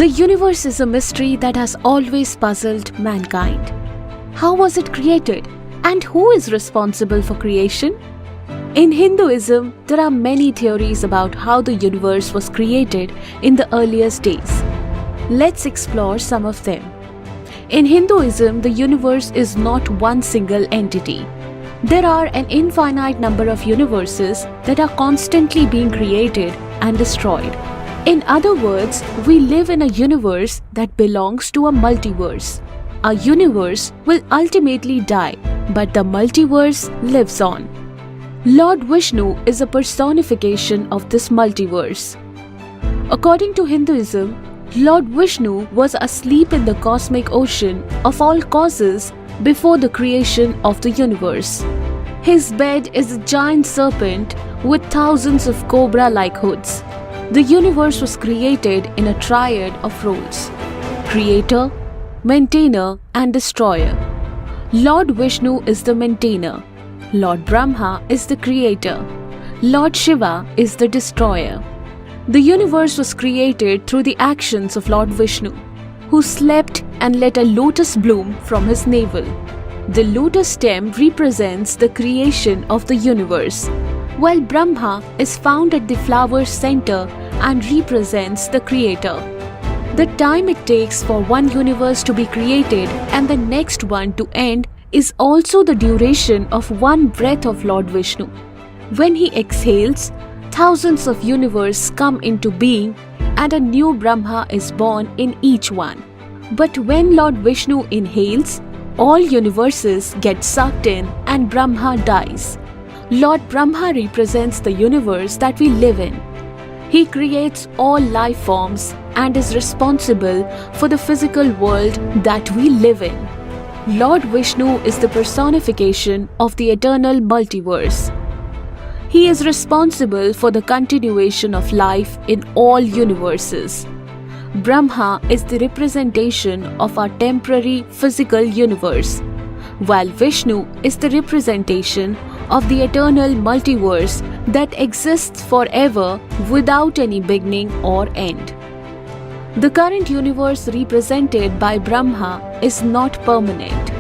The universe is a mystery that has always puzzled mankind. How was it created? And who is responsible for creation? In Hinduism, there are many theories about how the universe was created in the earliest days. Let's explore some of them. In Hinduism, the universe is not one single entity. There are an infinite number of universes that are constantly being created and destroyed. In other words, we live in a universe that belongs to a multiverse. A universe will ultimately die, but the multiverse lives on. Lord Vishnu is a personification of this multiverse. According to Hinduism, Lord Vishnu was asleep in the cosmic ocean of all causes before the creation of the universe. His bed is a giant serpent with thousands of cobra-like hoods. The universe was created in a triad of roles: creator, maintainer, and destroyer. Lord Vishnu is the maintainer. Lord Brahma is the creator. Lord Shiva is the destroyer. The universe was created through the actions of Lord Vishnu, who slept and let a lotus bloom from his navel. The lotus stem represents the creation of the universe, while Brahma is found at the flower's center and represents the creator. The time it takes for one universe to be created and the next one to end is also the duration of one breath of Lord Vishnu. When he exhales, thousands of universes come into being and a new Brahma is born in each one. But when Lord Vishnu inhales, all universes get sucked in and Brahma dies. Lord Brahma represents the universe that we live in. He creates all life forms and is responsible for the physical world that we live in. Lord Vishnu is the personification of the eternal multiverse. He is responsible for the continuation of life in all universes. Brahma is the representation of our temporary physical universe, while Vishnu is the representation of the eternal multiverse that exists forever without any beginning or end. The current universe represented by Brahma is not permanent.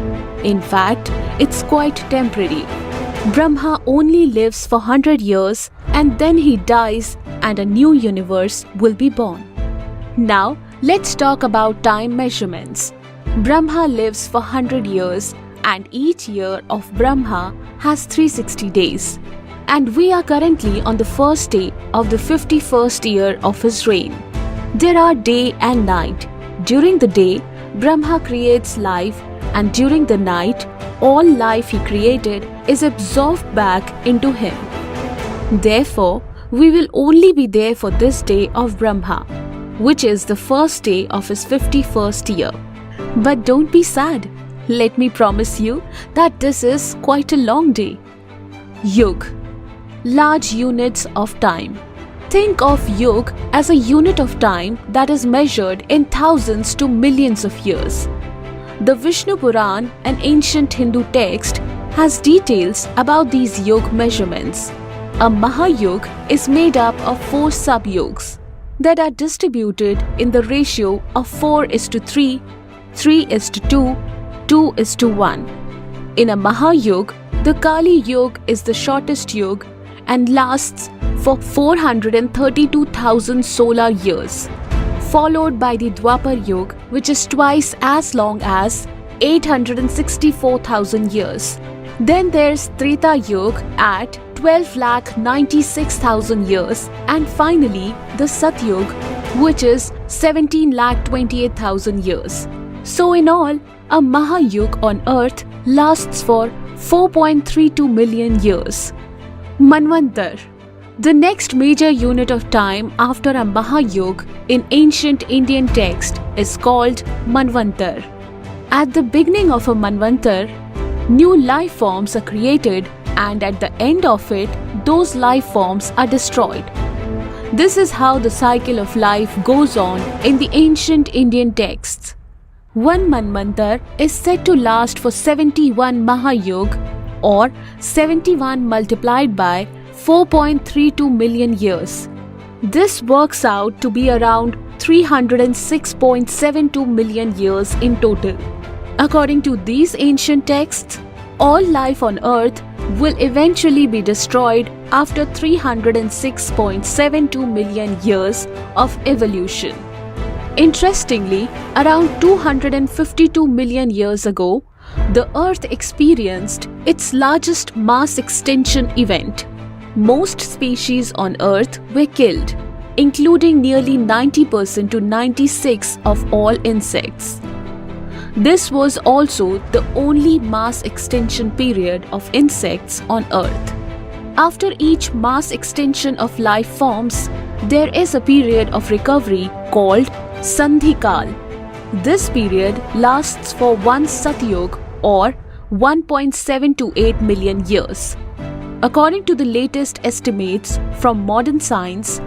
In fact, it's quite temporary. Brahma only lives for 100 years and then he dies and a new universe will be born. Now, let's talk about time measurements. Brahma lives for 100 years and each year of Brahma has 360 days. And we are currently on the first day of the 51st year of his reign. There are day and night. During the day, Brahma creates life, and during the night, all life he created is absorbed back into him. Therefore, we will only be there for this day of Brahma, which is the first day of his 51st year. But don't be sad. Let me promise you that this is quite a long day. Yug, large units of time. Think of Yug as a unit of time that is measured in thousands to millions of years. The Vishnu Puran, an ancient Hindu text, has details about these Yug measurements. A Mahayug is made up of 4 sub-yugs that are distributed in the ratio of 4:3, 3:2, 2:1. In a Mahayug, the Kali Yug is the shortest yug and lasts for 432,000 solar years, followed by the Dwapar Yug, which is twice as long as 864,000 years. Then there's Treta Yug at 12,96,000 years, and finally the Satyug, which is 17,28,000 years. So in all, a Mahayug on Earth lasts for 4.32 million years. Manvantar. The next major unit of time after a Mahayug in ancient Indian text is called Manvantar. At the beginning of a Manvantar, new life forms are created, and at the end of it, those life forms are destroyed. This is how the cycle of life goes on in the ancient Indian texts. One Manvantar is said to last for 71 Mahayug, or 71 multiplied by 4.32 million years. This works out to be around 306.72 million years in total. According to these ancient texts, all life on Earth will eventually be destroyed after 306.72 million years of evolution. Interestingly, around 252 million years ago, the Earth experienced its largest mass extinction event. Most species on Earth were killed, including nearly 90% to 96% of all insects. This was also the only mass extinction period of insects on Earth. After each mass extinction of life forms, there is a period of recovery called Sandhikal. This period lasts for one Satyug or 1.728 million years. According to the latest estimates from modern science,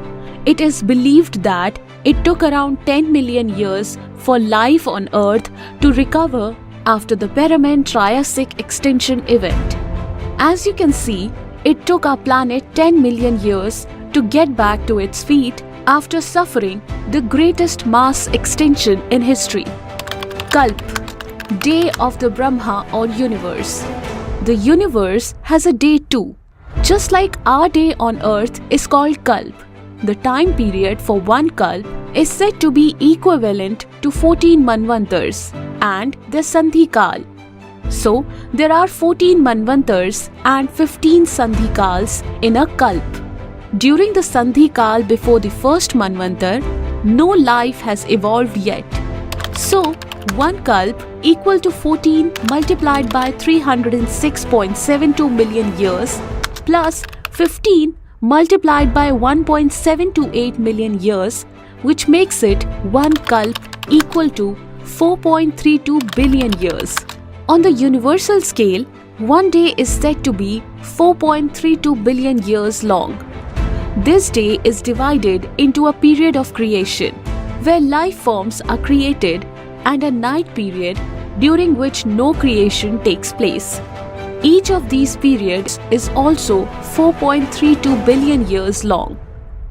it is believed that it took around 10 million years for life on Earth to recover after the Permian-Triassic extinction event. As you can see, it took our planet 10 million years to get back to its feet after suffering the greatest mass extinction in history. Kalp, Day of the Brahma or Universe. The universe has a day too. Just like our day on Earth is called Kalp, the time period for one Kalp is said to be equivalent to 14 Manvantars and the Sandhikal. So, there are 14 Manvantars and 15 Sandhikals in a Kalp. During the Sandhikal before the first Manvantar, no life has evolved yet. So, one Kalp equal to 14 multiplied by 306.72 million years plus 15 multiplied by 1.728 million years, which makes it one Kalp equal to 4.32 billion years. On the universal scale, one day is said to be 4.32 billion years long. This day is divided into a period of creation, where life forms are created, and a night period during which no creation takes place. Each of these periods is also 4.32 billion years long.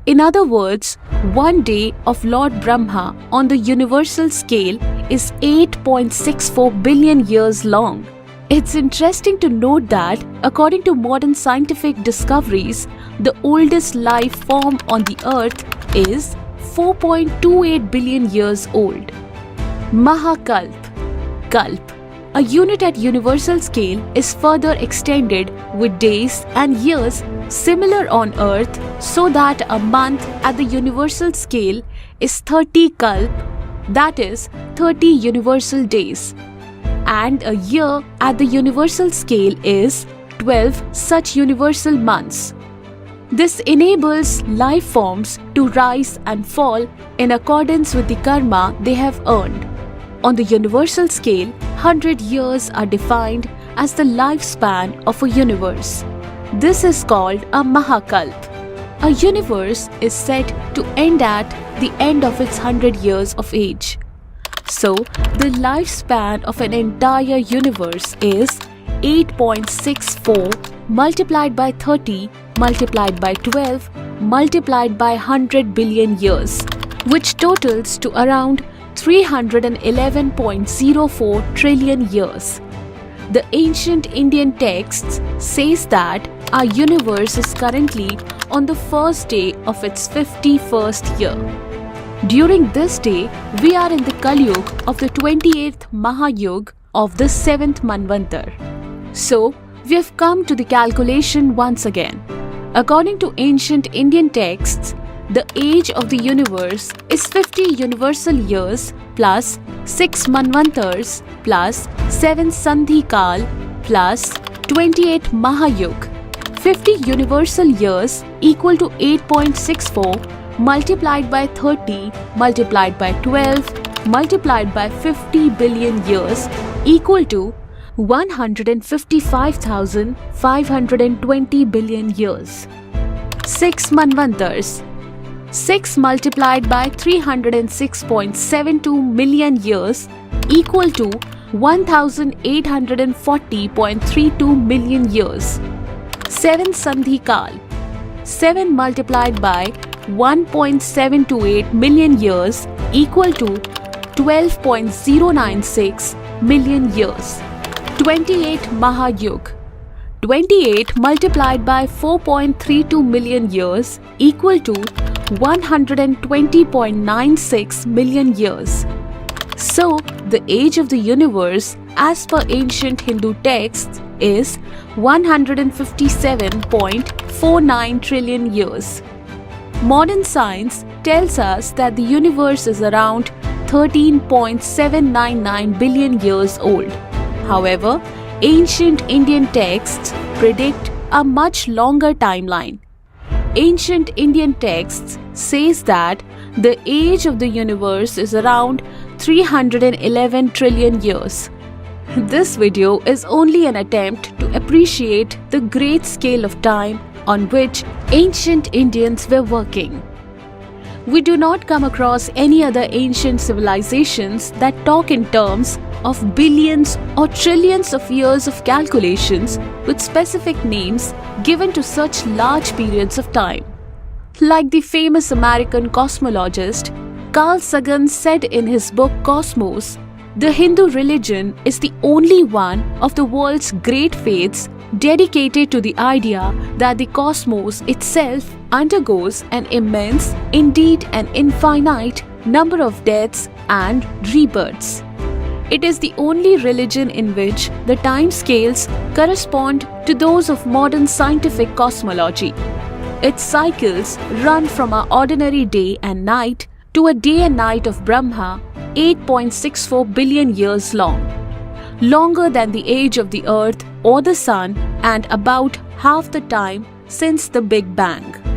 In other words, one day of Lord Brahma on the universal scale is 8.64 billion years long. It's interesting to note that, according to modern scientific discoveries, the oldest life form on the Earth is 4.28 billion years old. Mahakalp, Kalp. A unit at universal scale is further extended with days and years similar on Earth, so that a month at the universal scale is 30 Kalp, that is 30 universal days, and a year at the universal scale is 12 such universal months. This enables life forms to rise and fall in accordance with the karma they have earned. On the universal scale, 100 years are defined as the lifespan of a universe. This is called a Mahakalp. A universe is said to end at the end of its 100 years of age. So, the lifespan of an entire universe is 8.64 multiplied by 30 multiplied by 12 multiplied by 100 billion years, which totals to around 311.04 trillion years. The ancient Indian texts says that our universe is currently on the first day of its 51st year. During this day, we are in the Kalyug of the 28th Mahayug of the 7th Manvantar. So, we have come to the calculation once again. According to ancient Indian texts, the age of the universe is 50 universal years plus 6 Manvantars plus 7 Sandhikal plus 28 Mahayug. 50 universal years equal to 8.64 multiplied by 30 multiplied by 12 multiplied by 50 billion years equal to 155,520 billion years. 6 Manvantars. 6 multiplied by 306.72 million years equal to 1840.32 million years. 7 Sandhikal. 7 multiplied by 1.728 million years equal to 12.096 million years. 28 Mahayug. 28 multiplied by 4.32 million years equal to 120.96 million years. So, the age of the universe as per ancient Hindu texts is 157.49 trillion years. Modern science tells us that the universe is around 13.799 billion years old. However, ancient Indian texts predict a much longer timeline. Ancient Indian texts says that the age of the universe is around 311 trillion years. This video is only an attempt to appreciate the great scale of time on which ancient Indians were working. We do not come across any other ancient civilizations that talk in terms of billions or trillions of years of calculations with specific names given to such large periods of time. Like the famous American cosmologist Carl Sagan said in his book Cosmos, the Hindu religion is the only one of the world's great faiths dedicated to the idea that the cosmos itself undergoes an immense, indeed an infinite, number of deaths and rebirths. It is the only religion in which the time scales correspond to those of modern scientific cosmology. Its cycles run from our ordinary day and night to a day and night of Brahma, 8.64 billion years long, longer than the age of the Earth or the Sun, and about half the time since the Big Bang.